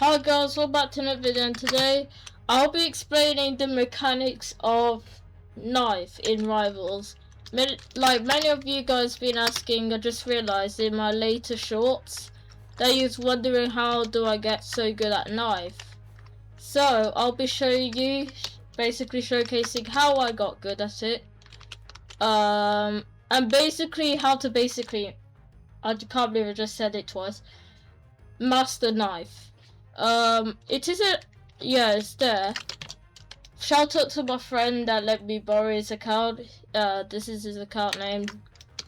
Hi guys, welcome back to another video, and today I'll be explaining the mechanics of knife in Rivals. Like many of you guys been asking, I just realised in my later shorts that you're wondering how do I get so good at knife. So I'll be showing you, basically showcasing how I got good at it. And basically how to I can't believe I just said it twice, master knife. It isn't, yeah, it's there. Shout out to my friend that let me borrow his account. This is his account name.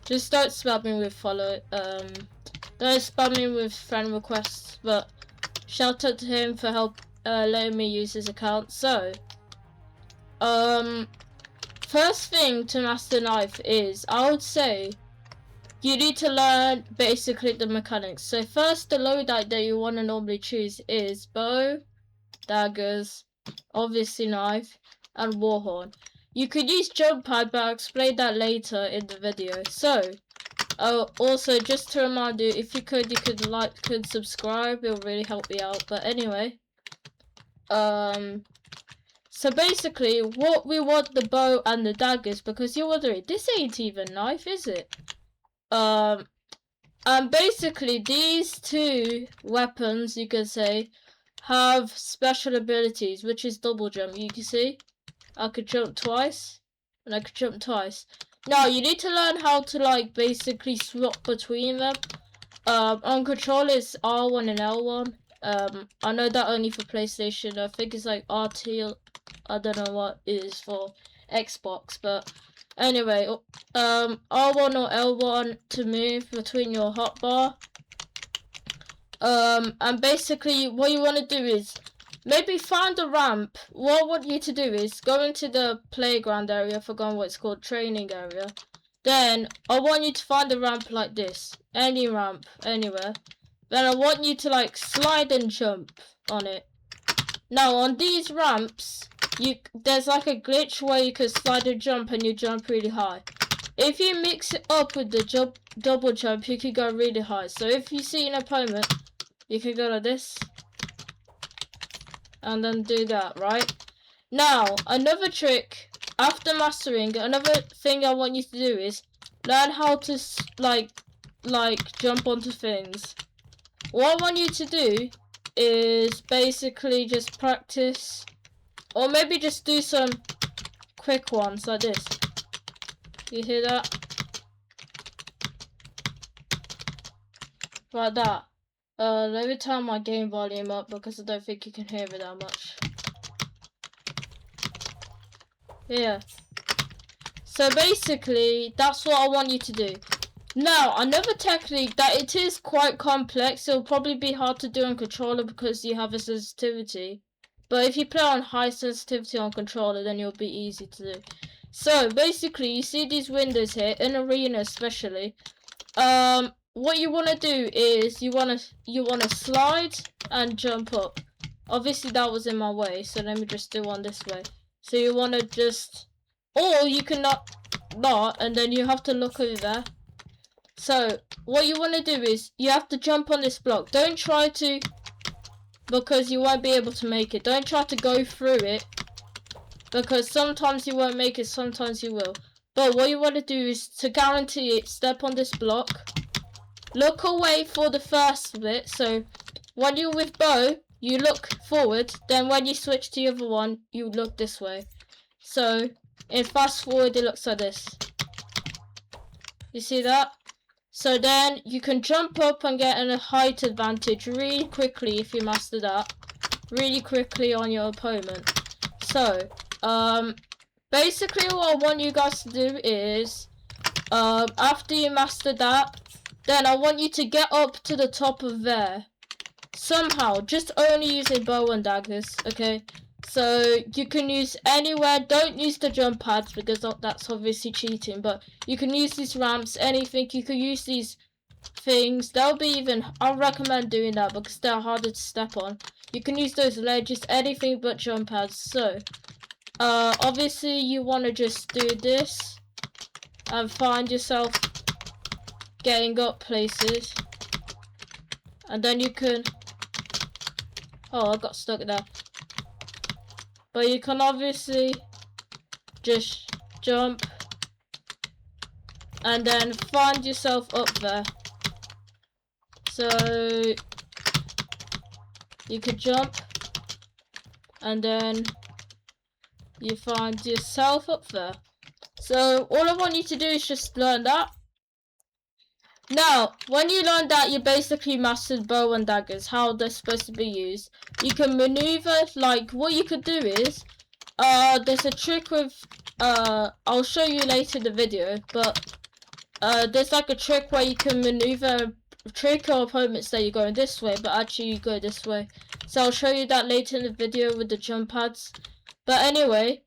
Just don't spam me with don't spam me with friend requests, but shout out to him for letting me use his account. So, first thing to master knife is, I would say, you need to learn basically the mechanics. So first, the loadout that you want to normally choose is bow, daggers, obviously knife, and warhorn. You could use jump pad, but I'll explain that later in the video. So, also just to remind you, if you could like, subscribe, it'll really help me out. But anyway, so basically, what we want the bow and the daggers, because you're wondering, this ain't even knife, is it? And basically, these two weapons, you could say, have special abilities, which is double jump. You can see I could jump twice and I could jump twice. Now you need to learn how to like basically swap between them. On controller it's R1 and L1. I know that only for PlayStation. I think it's like RT. I don't know what it is for Xbox, but anyway, R1 or L1 to move between your hotbar. And basically what you want to do is maybe find a ramp. What I want you to do is go into the playground area, I've forgotten what it's called, training area. Then I want you to find a ramp like this, any ramp, anywhere. Then I want you to like slide and jump on it. Now on these ramps, there's like a glitch where you can slide and jump and you jump really high. If you mix it up with the double jump, you can go really high. So if you see an opponent, you can go like this and then do that, right? Now, another trick, after mastering, another thing I want you to do is learn how to like jump onto things. What I want you to do is basically just practice, or maybe just do some quick ones like this. You hear that? Like that. Let me turn my game volume up because I don't think you can hear it that much. Yeah. So basically, that's what I want you to do. Now, another technique that it is quite complex, it'll probably be hard to do on controller because you have a sensitivity. But if you play on high sensitivity on controller, then it'll be easy to do. So basically, you see these windows here, in arena especially. What you want to do is you want to slide and jump up. Obviously that was in my way, so let me just do one this way. So you want to just, or you can not, and then you have to look over there. So what you want to do is you have to jump on this block. Don't try to, because you won't be able to make it. Don't try to go through it, because sometimes you won't make it, sometimes you will. But what you want to do is to guarantee it, step on this block. Look away for the first bit, so when you're with bow, you look forward, then when you switch to the other one, you look this way. So, in fast forward, it looks like this. You see that? So then, you can jump up and get a height advantage really quickly if you master that. Really quickly on your opponent. So, basically what I want you guys to do is, after you master that, then I want you to get up to the top of there. Somehow, just only using bow and daggers, okay? So, you can use anywhere, don't use the jump pads because that's obviously cheating, but you can use these ramps, anything, you can use these things. They'll be even, I'll recommend doing that because they're harder to step on. You can use those ledges, anything but jump pads. So, obviously you want to just do this and find yourself getting up places, and then you can Oh, I got stuck there. But you can obviously just jump and then find yourself up there. So you could jump and then you find yourself up there. So all I want you to do is just learn that. Now, when you learn that, you basically mastered bow and daggers, how they're supposed to be used. You can maneuver, like, what you could do is, there's a trick with, I'll show you later in the video, but, there's like a trick where you can maneuver, trick your opponents that you're going this way, but actually you go this way. So I'll show you that later in the video with the jump pads. But anyway,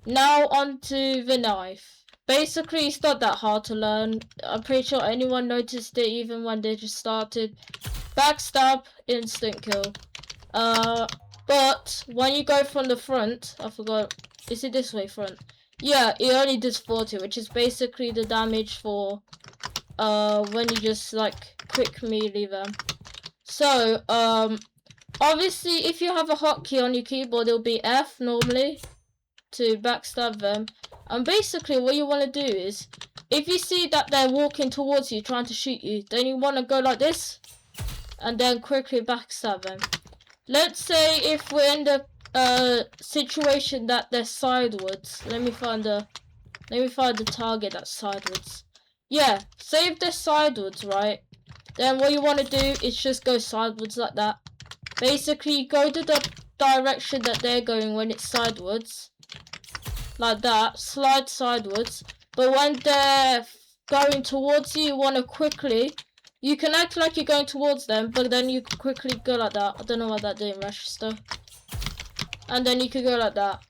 now onto the knife. Basically, it's not that hard to learn. I'm pretty sure anyone noticed it even when they just started. Backstab, instant kill. But when you go from the front, I forgot, is it this way front? Yeah, it only does 40, which is basically the damage for when you just like quick melee them. So, obviously if you have a hotkey on your keyboard, it'll be F normally to backstab them. And basically what you want to do is, if you see that they're walking towards you trying to shoot you, then you want to go like this and then quickly backstab them. Let's say if we're in the situation that they're sideways. Let me find the target that's sideways. Yeah, say if they're sideways, right? Then what you want to do is just go sideways like that. Basically go to the direction that they're going when it's sideways. Like that, slide sideways. But when they're going towards you, you want to quickly, you can act like you're going towards them, but then you can quickly go like that. I don't know why that didn't register. And then you can go like that.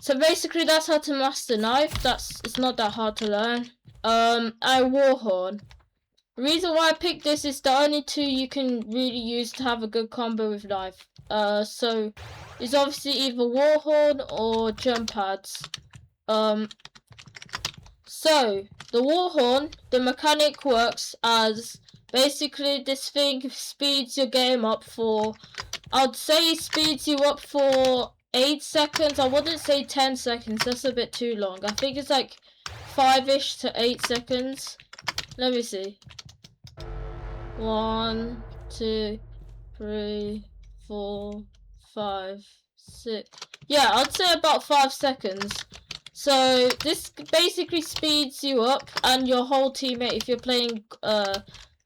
So basically that's how to master knife. It's not that hard to learn. And Warhorn. The reason why I picked this is the only two you can really use to have a good combo with knife. So it's obviously either Warhorn or jump pads. So the Warhorn, the mechanic works as basically this thing speeds your game up for, I'd say it speeds you up for 8 seconds. I wouldn't say 10 seconds, that's a bit too long. I think it's like 5-ish to 8 seconds. Let me see. 1, 2, 3, 4, 5, 6. Yeah, I'd say about 5 seconds. So this basically speeds you up and your whole teammate, if you're playing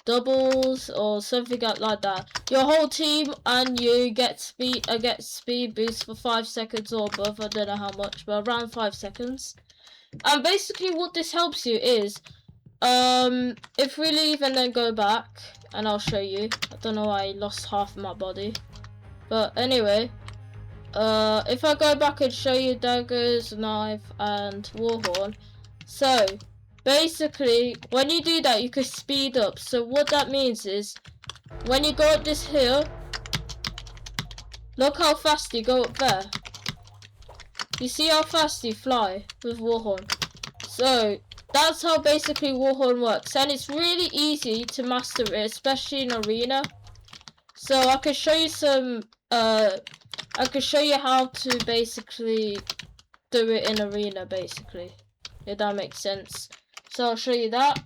doubles or something like that, your whole team and you get speed boost for 5 seconds or above. I don't know how much, but around 5 seconds. And basically what this helps you is, if we leave and then go back, and I'll show you. I don't know why I lost half of my body, but anyway, if I go back and show you daggers, knife, and Warhorn. So basically, when you do that, you can speed up. So what that means is, when you go up this hill, look how fast you go up there. You see how fast you fly with Warhorn. So that's how basically Warhorn works, and it's really easy to master it, especially in arena. So I can show you some, I can show you how to basically do it in arena, basically, if that makes sense. So I'll show you that.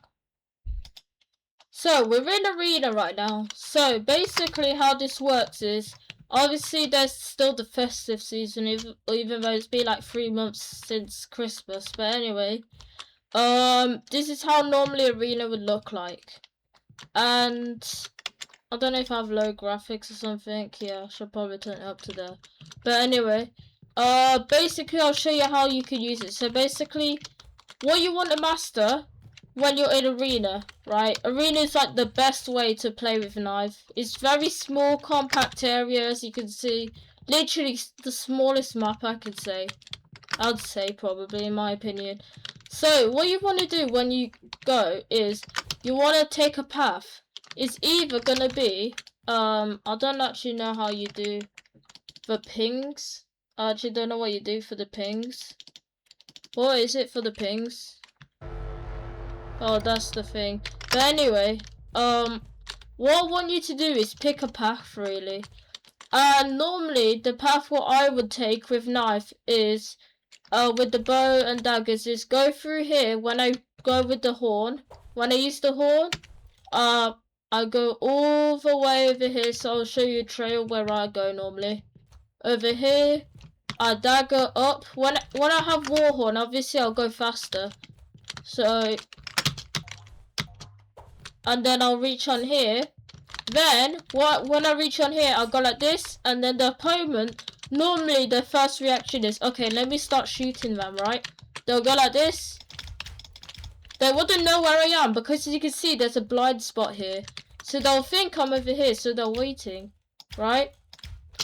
So we're in arena right now. So basically how this works is, obviously there's still the festive season, even though it's been like 3 months since Christmas. But anyway, this is how normally arena would look like. And I don't know if I have low graphics or something. Yeah, I should probably turn it up to there. But anyway, basically I'll show you how you can use it. So basically, what you want to master when you're in arena, right? Arena is like the best way to play with a knife. It's very small, compact area, as you can see. Literally the smallest map I could say. I'd say probably, in my opinion. So what you want to do when you go is, you want to take a path. It's either gonna be, I don't actually know how you do the pings. I actually don't know what you do for the pings. What is it for the pings? Oh, that's the thing. But anyway, what I want you to do is pick a path, really. And normally the path what I would take with knife is with the bow and daggers is go through here when I go with the horn. When I use the horn, I go all the way over here, so I'll show you a trail where I go normally. Over here, I dagger up. When I have Warhorn, obviously I'll go faster. So, and then I'll reach on here. Then, when I reach on here, I'll go like this, and then the opponent, normally their first reaction is, okay, let me start shooting them, right? They'll go like this. They wouldn't know where I am, because as you can see, there's a blind spot here. So they'll think I'm over here, so they're waiting, right?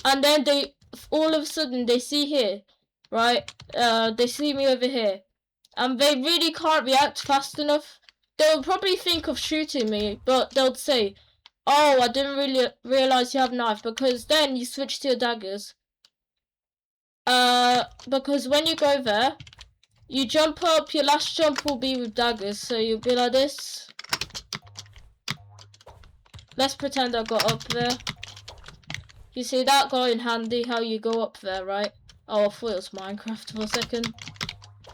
And then they, all of a sudden, they see here, right? They see me over here. And they really can't react fast enough. They'll probably think of shooting me, but they'll say, oh, I didn't really realize you have a knife, because then you switch to your daggers. Because when you go there, you jump up, your last jump will be with daggers, so you'll be like this. Let's pretend I got up there. You see that got in handy, how you go up there, right? Oh, I thought it was Minecraft for a second.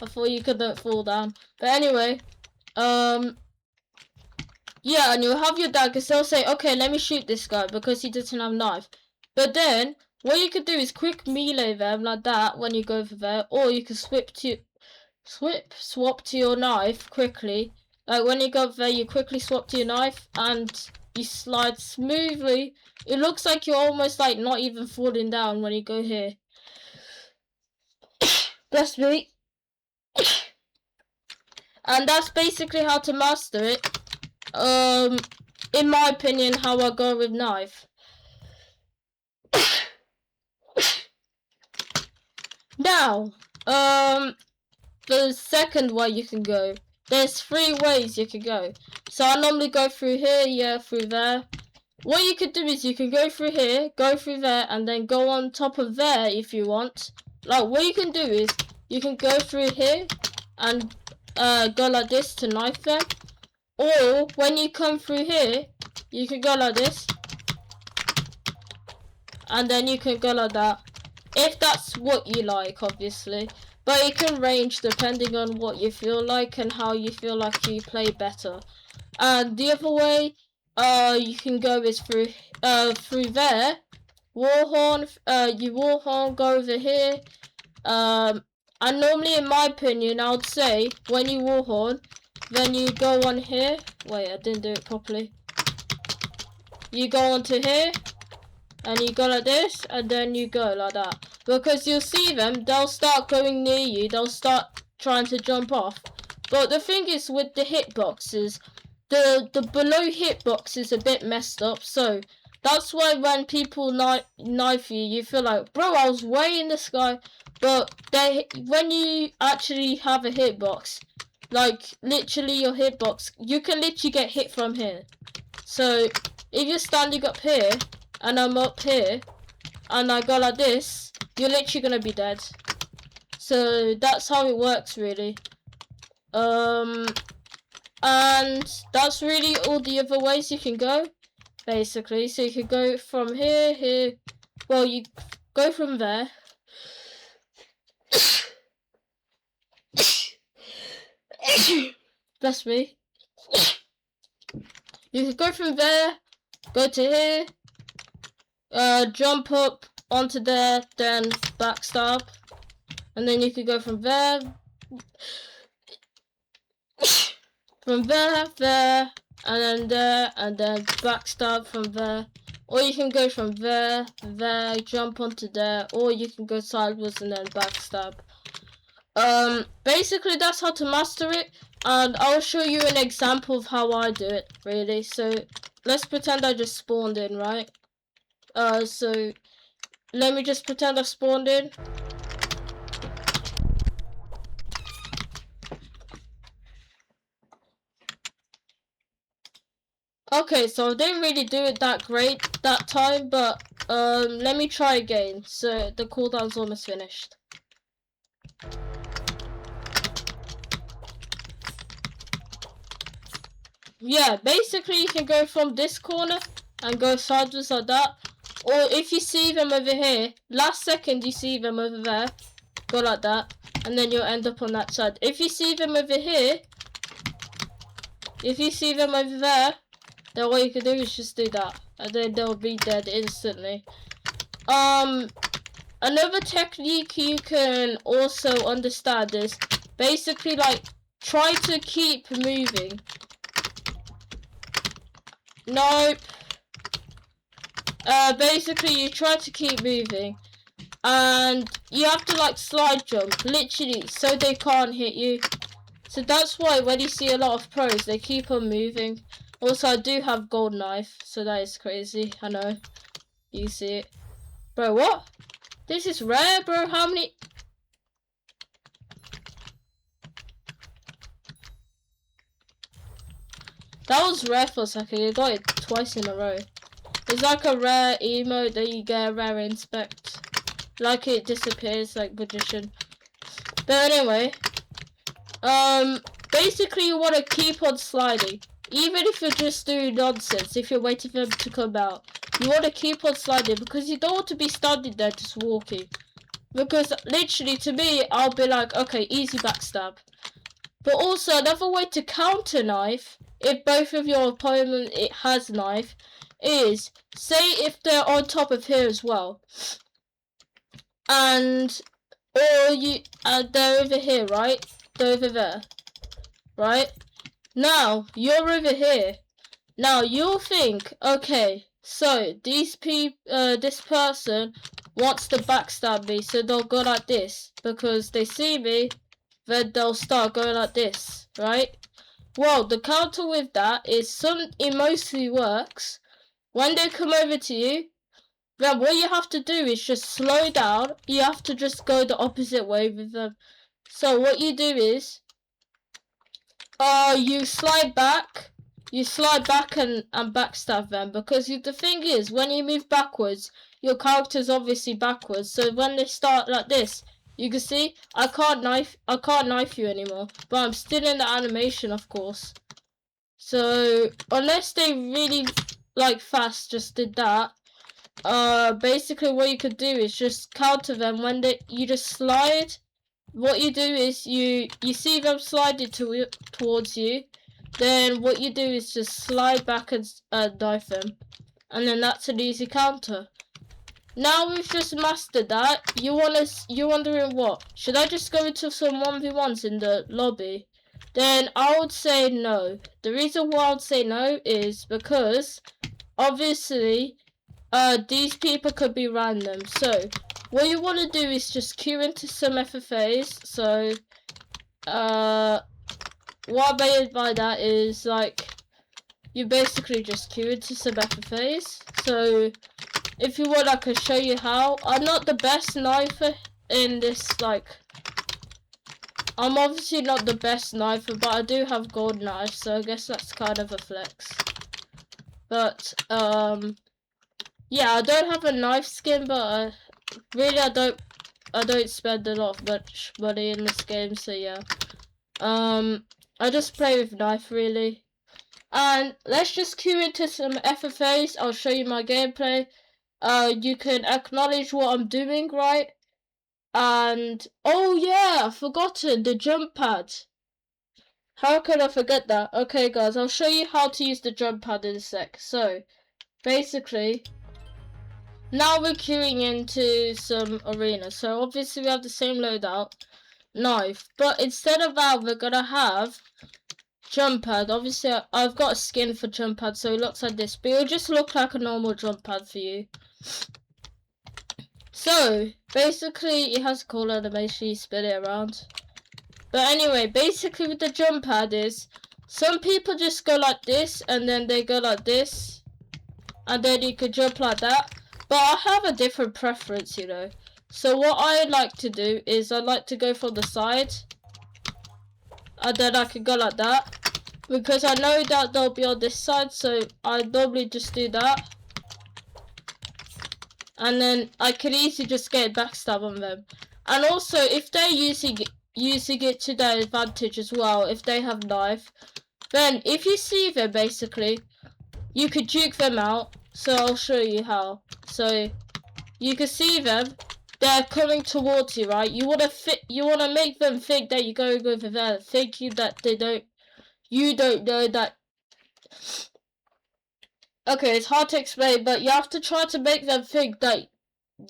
I thought you couldn't fall down. But anyway, yeah, and you'll have your daggers. They'll say, okay, let me shoot this guy because he doesn't have a knife. But then, what you could do is quick melee them like that when you go over there, or you can swap to your knife quickly. Like when you go over there, you quickly swap to your knife and you slide smoothly. It looks like you're almost like not even falling down when you go here. Bless me. And that's basically how to master it. In my opinion, how I go with knife. Now, the second way you can go. There's 3 ways you can go. So I normally go through here, yeah, through there. What you could do is you can go through here, go through there, and then go on top of there if you want. Like, what you can do is, you can go through here, and go like this to knife them. Or, when you come through here, you can go like this. And then you can go like that. If that's what you like, obviously. But it can range depending on what you feel like and how you feel like you play better. And the other way you can go is through there. Warhorn, you Warhorn, go over here. And normally, in my opinion, I would say when you Warhorn, then you go on here. Wait, I didn't do it properly. You go onto here. And you go like this, and then you go like that. Because you'll see them, they'll start going near you, they'll start trying to jump off. But the thing is with the hitboxes, the below hitbox is a bit messed up. So that's why when people knife you, you feel like, bro, I was way in the sky. But when you actually have a hitbox, like literally your hitbox, you can literally get hit from here. So if you're standing up here, and I'm up here, and I go like this, you're literally gonna be dead. So that's how it works, really. And that's really all the other ways you can go, basically. So you can go from here. Well, you go from there. Bless me. You can go from there, go to here. Jump up onto there, then backstab, and then you could go from there, and then backstab from there, or you can go from there, jump onto there, or you can go sideways and then backstab. Basically that's how to master it, and I'll show you an example of how I do it, really. So let's pretend I just spawned in, right? So let me just pretend I spawned in. Okay, so I didn't really do it that great that time, but let me try again. So the cooldown's almost finished. Yeah, basically you can go from this corner and go sideways like that. Or if you see them over here, last second you see them over there, go like that, and then you'll end up on that side. If you see them over here, if you see them over there, then what you can do is just do that, and then they'll be dead instantly. Another technique you can also understand is basically like try to keep moving. Nope. Basically you try to keep moving, and you have to like slide jump, literally, so they can't hit you. So that's why when you see a lot of pros, they keep on moving. Also, I do have gold knife, so that is crazy. I know. You see it. Bro, what? This is rare, bro. How many? That was rare for a second. You got it twice in a row. It's like a rare emote that you get a rare inspect. Like it disappears like magician. But anyway. Basically you want to keep on sliding. Even if you're just doing nonsense, if you're waiting for them to come out. You want to keep on sliding because you don't want to be standing there just walking. Because literally to me, I'll be like, okay, easy backstab. But also another way to counter knife, if both of your opponent it has knife, is say if they're on top of here as well. And or you they're over here, right? They're over there. Right? Now you're over here. Now you'll think, okay, so this person wants to backstab me, so they'll go like this because they see me, then they'll start going like this, right? Well, the counter with that is it mostly works. When they come over to you, then what you have to do is just slow down. You have to just go the opposite way with them. So what you do is, you slide back and backstab them, because the thing is, when you move backwards, your character's obviously backwards, so when they start like this, you can see, I can't knife you anymore, but I'm still in the animation, of course. So, unless they really, like, fast just did that, basically what you could do is just counter them when you just slide. What you do is you see them sliding towards you, then what you do is just slide back and knife them, and then that's an easy counter. Now we've just mastered that. You're wondering what? Should I just go into some 1v1s in the lobby? Then I would say no. The reason why I would say no is because obviously these people could be random. So what you want to do is just queue into some FFAs. So what I mean by that is, like, you basically just queue into some FFAs. So if you want, I can show you how. I'm not the best knifer in this, like, I'm obviously not the best knifer, but I do have gold knife, so I guess that's kind of a flex. But yeah, I don't have a knife skin, but really I don't spend a lot of much money in this game, so yeah. I just play with knife really. And let's just queue into some FFAs. I'll show you my gameplay. You can acknowledge what I'm doing, right? And oh yeah, I've forgotten the jump pad. How could I forget that? Okay guys, I'll show you how to use the jump pad in a sec. So basically, now we're queuing into some arena. So obviously we have the same loadout, knife, but instead of that we're gonna have jump pad. Obviously I've got a skin for jump pad, so it looks like this, but it'll just look like a normal jump pad for you. So basically it has a cool animation, you spin it around. But anyway, basically with the jump pad is, some people just go like this and then they go like this, and then you could jump like that. But I have a different preference, you know. So what I like to do is I like to go from the side, and then I can go like that, because I know that they'll be on this side, so I normally just do that. And then I can easily just get a backstab on them. And also, if they're using it to their advantage as well, if they have knife, then if you see them, basically, you could juke them out. So I'll show you how. So you can see them. They're coming towards you, right? You wanna make them think that you're going over there, thinking that you don't know that. Okay, it's hard to explain, but you have to try to make them think that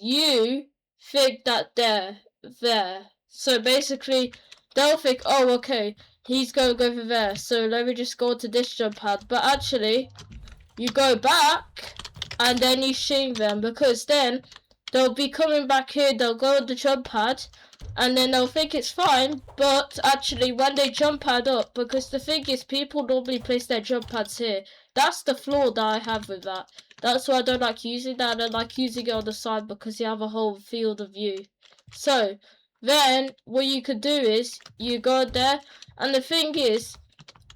you think that they're there. So basically, they'll think, oh, okay, he's going over there, so let me just go to this jump pad. But actually, you go back, and then you shing them, because then they'll be coming back here, they'll go on the jump pad, and then they'll think it's fine, but actually when they jump pad up, because the thing is, people normally place their jump pads here. That's the flaw that I have with that. That's why I don't like using that. I don't like using it on the side, because you have a whole field of view. So, then, what you could do is, you go there, and the thing is,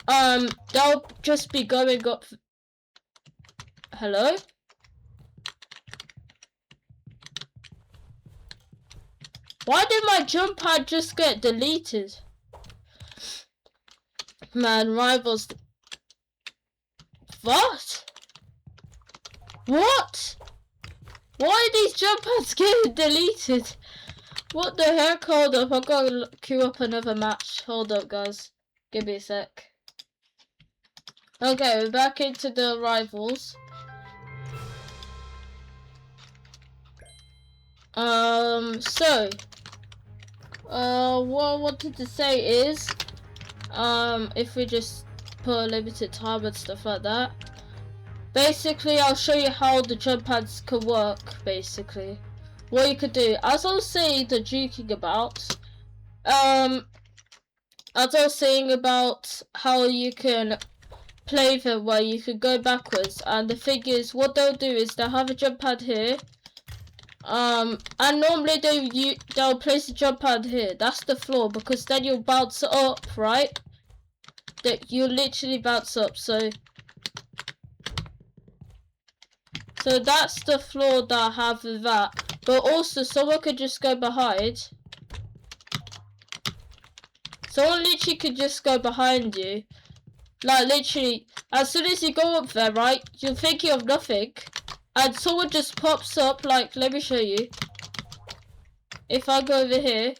they'll just be going up. Hello? Why did my jump pad just get deleted? Man, rivals. What? What? Why are these jump pads getting deleted? What the heck? Hold up, I've got to queue up another match. Hold up, guys. Give me a sec. Okay, we're back into the rivals. What I wanted to say is, if we just put a limited time and stuff like that. Basically, I'll show you how the jump pads can work, basically. What you could do, as I was saying the juking about, as I was saying about how you can play them where you can go backwards, and the thing is, what they'll do is they'll have a jump pad here, and normally they'll place a jump pad here. That's the flaw, because then you'll bounce up, right? That you literally bounce up, so that's the flaw that I have with that. But also, someone could just go behind. Someone literally could just go behind you. Like, literally, as soon as you go up there, right, you're thinking of nothing. And someone just pops up, like, let me show you. If I go over here,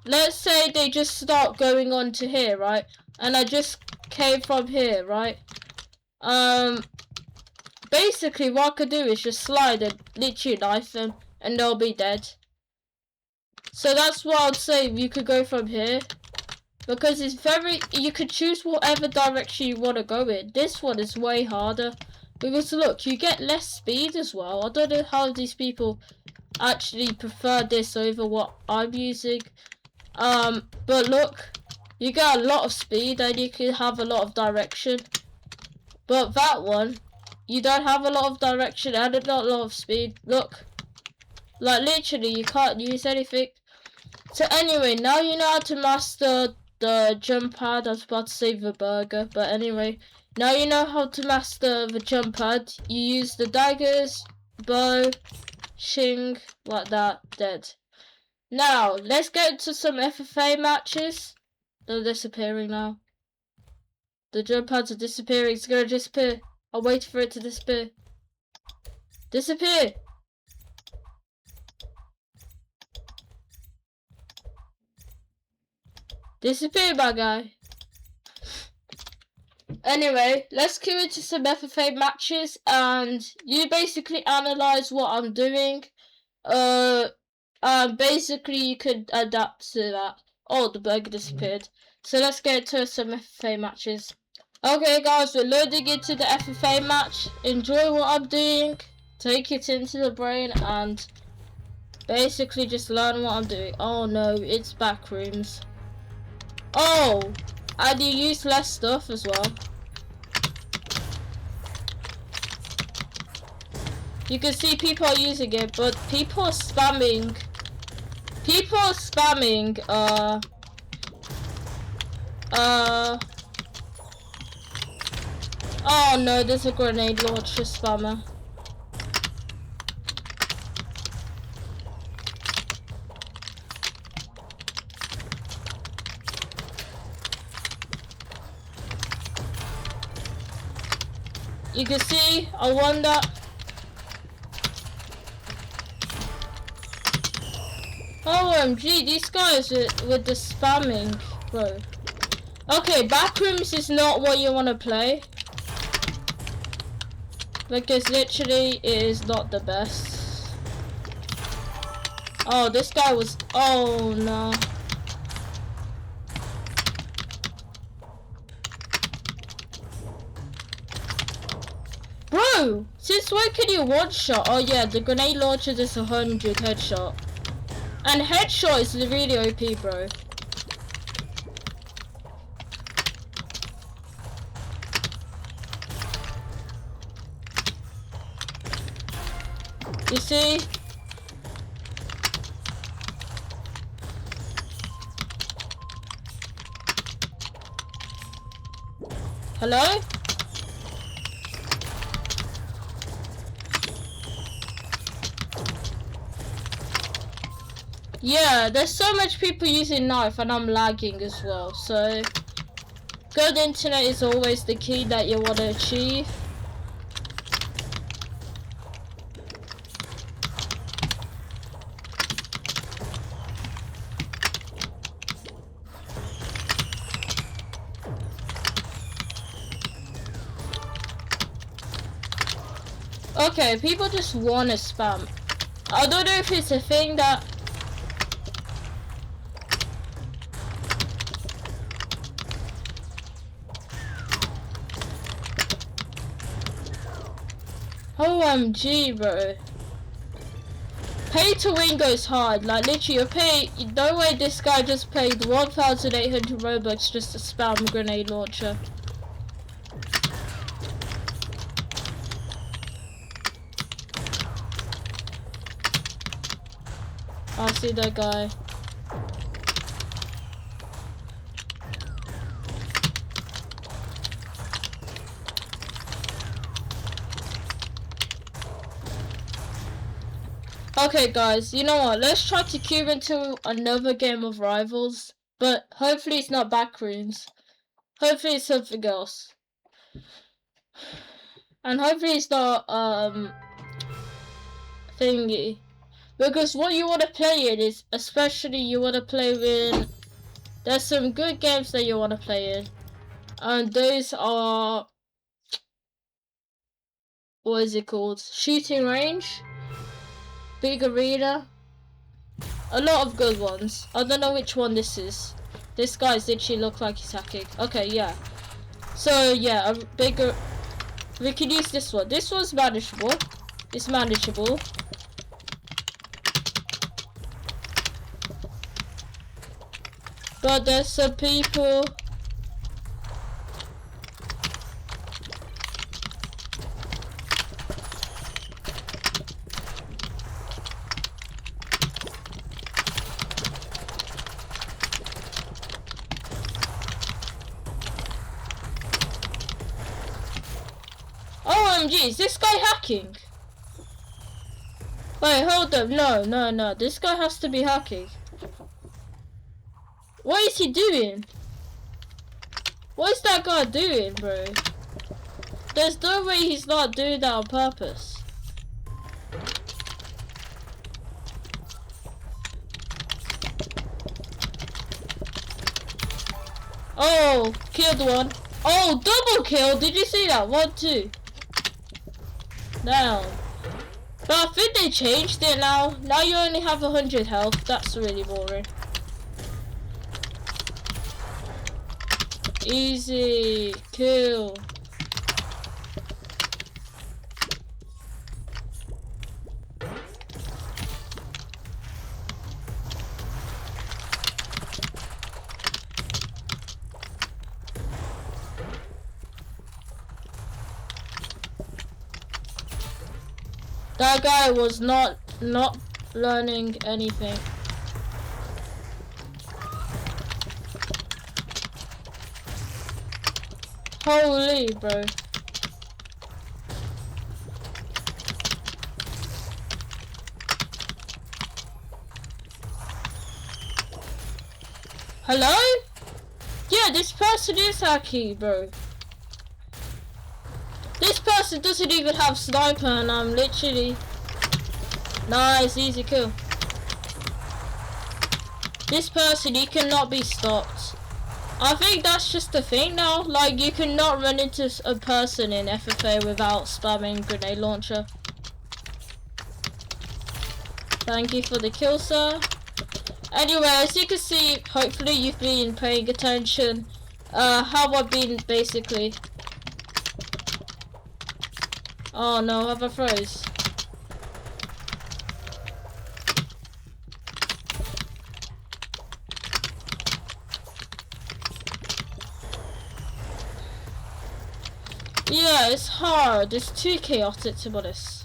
let's say they just start going on to here, right? And I just came from here, right? Basically what I could do is just slide and literally knife them, and they'll be dead. So that's what I'd say. You could go from here, because it's you could choose whatever direction you want to go in. This one is way harder, because look, you get less speed as well. I don't know how these people actually prefer this over what I'm using. But look, you get a lot of speed and you can have a lot of direction. But that one, you don't have a lot of direction and not a lot of speed. Look, like literally you can't use anything. So anyway, now you know how to master the jump pad. I was about to say the burger, but anyway, now you know how to master the jump pad. You use the daggers, bow, shing, like that, dead. Now, let's get into some FFA matches. They're disappearing now. The jump pads are disappearing. It's gonna disappear. I'll wait for it to disappear. Disappear! Disappear, my guy. Anyway, let's queue into some FFA matches, and you basically analyze what I'm doing. Basically you could adapt to that. Oh, the burger disappeared. So let's get to some FFA matches. Okay guys, we're loading into the FFA match. Enjoy what I'm doing. Take it into the brain and basically just learn what I'm doing. Oh no, it's backrooms. Oh, and you use less stuff as well. You can see people are using it, but people are spamming. Oh no, there's a grenade launcher spammer. You can see, I won that. OMG, these guys with the spamming, bro. Okay, Backrooms is not what you want to play. Because literally, it is not the best. Oh, this guy was... Oh, no. Bro, since when can you one-shot? Oh, yeah, the grenade launcher is 100 headshot. And headshot is really OP, bro. You see? Hello? Yeah, there's so much people using knife and I'm lagging as well, so good internet is always the key that you want to achieve. Okay, people just want to spam. I don't know if it's a thing that... OMG, bro. Pay to win goes hard. Like, literally, you pay... No way this guy just paid 1,800 Robux just to spam grenade launcher. I see that guy. Okay guys, you know what, let's try to queue into another game of Rivals, but hopefully it's not Backrooms. Hopefully it's something else. And hopefully it's not, thingy. Because what you want to play in is, especially you want to play with, there's some good games that you want to play in. And those are, what is it called? Shooting Range, Big Arena, a lot of good ones. I don't know which one this is. This guy's literally look like he's hacking. Okay, yeah. So yeah, a bigger. We can use this one. This one's manageable. It's manageable. But there's some people. OMG, is this guy hacking? Wait, hold up. No. This guy has to be hacking. What is he doing? What is that guy doing, bro? There's no way he's not doing that on purpose. Oh, killed one. Oh, double kill. Did you see that? 1, 2. Down. But I think they changed it now. Now you only have 100 health. That's really boring. Easy kill. That guy was not learning anything. Holy, bro. Hello? Yeah, this person is hacking, bro. This person doesn't even have sniper and I'm literally... Nice, easy kill. This person, he cannot be stopped. I think that's just the thing now. Like, you cannot run into a person in FFA without spamming grenade launcher. Thank you for the kill, sir. Anyway, as you can see, hopefully you've been paying attention. How I've been basically... Oh no, have I froze? Yeah, it's hard. It's too chaotic, to be honest.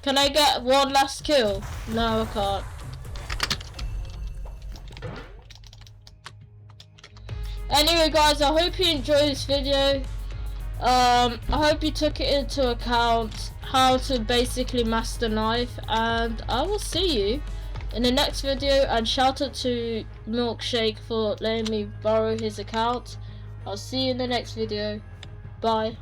Can I get one last kill? No, I can't. Anyway guys, I hope you enjoyed this video. I hope you took it into account how to basically master knife, and I will see you in the next video. And shout out to Milkshake for letting me borrow his account. I'll see you in the next video. Bye.